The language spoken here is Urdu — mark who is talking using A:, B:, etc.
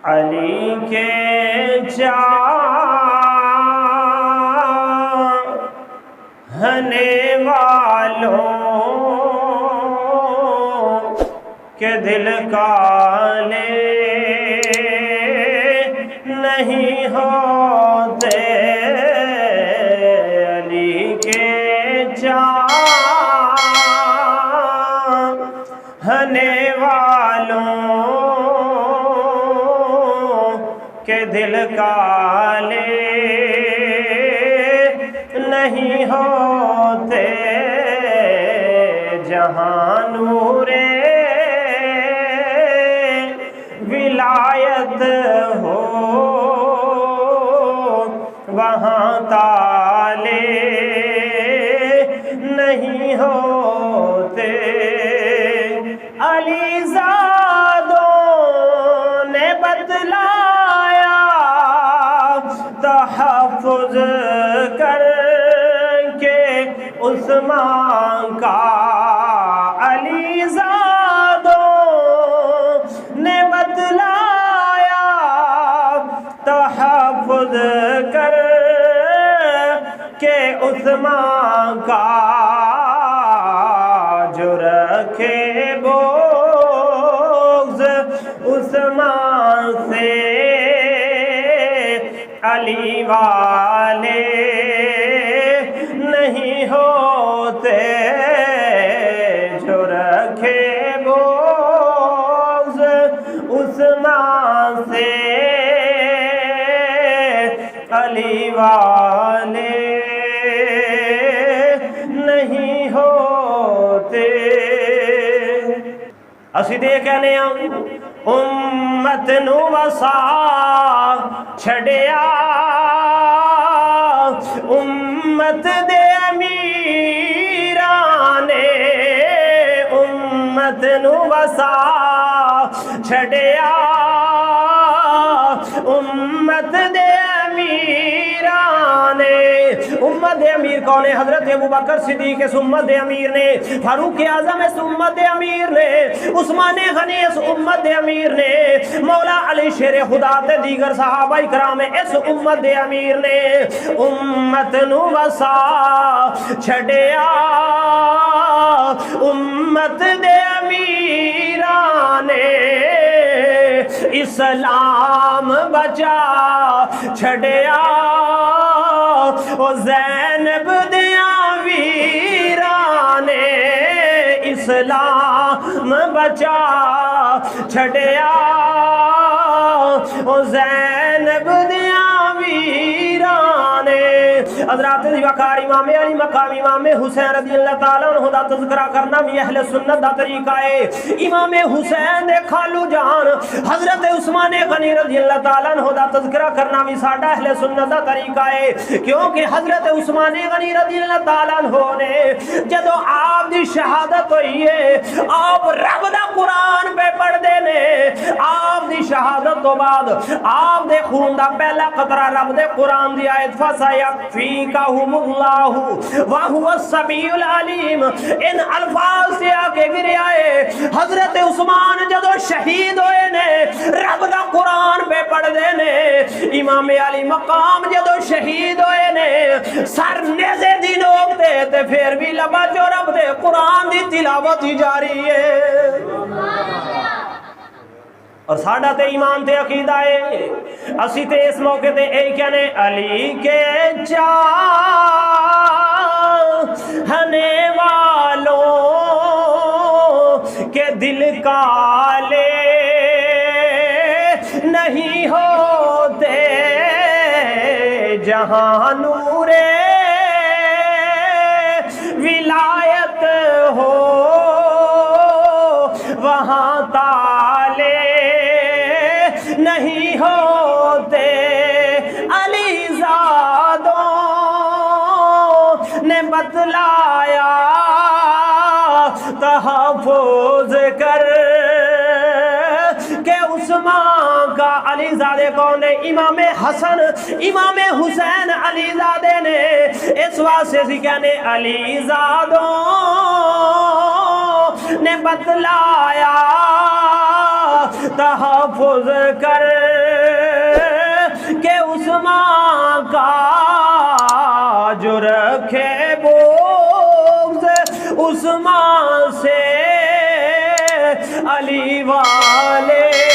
A: علی کے چاہنے والوں کے دل کالے نہیں ہوتے، علی کے چاہنے والوں کے دل کالے نہیں ہوتے، جہاں نور ولایت ہو وہاں تالے نہیں ہوتے، علی زادوں نے بتلایا تحفظ کر کے عثمان کا، علی زادوں نے بتلایا تحفظ کر کے عثمان کا، جو رکھے بغض عثمان سے علی والے نہیں ہوتے، جو رکھے بغض عثمان سے علی والے نہیں ہوتے۔ اسی دے کہنے امت نو وسا چھڑیا، امت دے امیران نے امت نو وسا چھڑیا، امت دے امیران نے، امت دے امیر کون ہے؟ حضرت ابوبکر صدیق اس امت دے امیر نے، فاروق اعظم اس امت دے امیر نے، عثمان غنی اس امت دے امیر نے، مولا علی شیر خدا تے دیگر صحابہ کرام اس امت دے امیر نے، امت نو وسا چھڑیا، امت دے امیران نے اسلام بچا چھڑیا، او زینب دیاں ویران نے اسلام بچا چھڑیا، او زینب دیاں ویران نے۔ حضرات وقار امام علی مقام امام حسین رضی اللہ تعالیٰ عنہ دا تذکرہ کرنا بھی اہل سنت دا طریقہ ہے۔ امام حسین دے خالو جان حضرت عثمان غنی رضی اللہ تعالیٰ عنہ دا تذکرہ کرنا بھی ساڈا اہل سنت دا طریقہ ہے، کیونکہ حضرت عثمان غنی رضی اللہ تعالیٰ عنہ نے جدو آپ دی شہادت ہوئی ہے، آپ رب دا قرآن پہ پڑھ دینے، آپ دی شہادت تو بعد آپ دے خون دا پہلا قطرہ رب دے قرآن دی آیت فَسَيَكْفِيكَهُمُ اللَّهُ وَهُوَ السَّمِيعُ الْعَلِيمُ ان الفاظ سے آکے گرے آئے۔ حضرت عثمان جدو شہید ہوئے نے رب دا قرآن پہ پڑھ دینے، امام علی مقام جدو شہید ہوئے نے سر نیزے دی نوکتے تے پھر بھی لبا جو رب دے قرآن دی تلاوت ہی جاری ہے۔ اور ساڑھا تے ایمان تے عقیدہ ہے، اسی تے اس موقع تے اے کہنے علی کے چاہنے والوں کے دل کالے نہیں ہوتے، جہاں نور ولایت ہو وہاں تالے نہیں ہوتے، علی زادوں نے بتلایا تحفظ کر کہ عثمان کا۔ علی زادے کون ہے؟ امام حسن امام حسین علی زادے نے، اس واسطے سے کہنے علی زادوں نے بتلایا تحفظ کر کہ عثمان کا جو رکھے بغض عثمان سے علی والے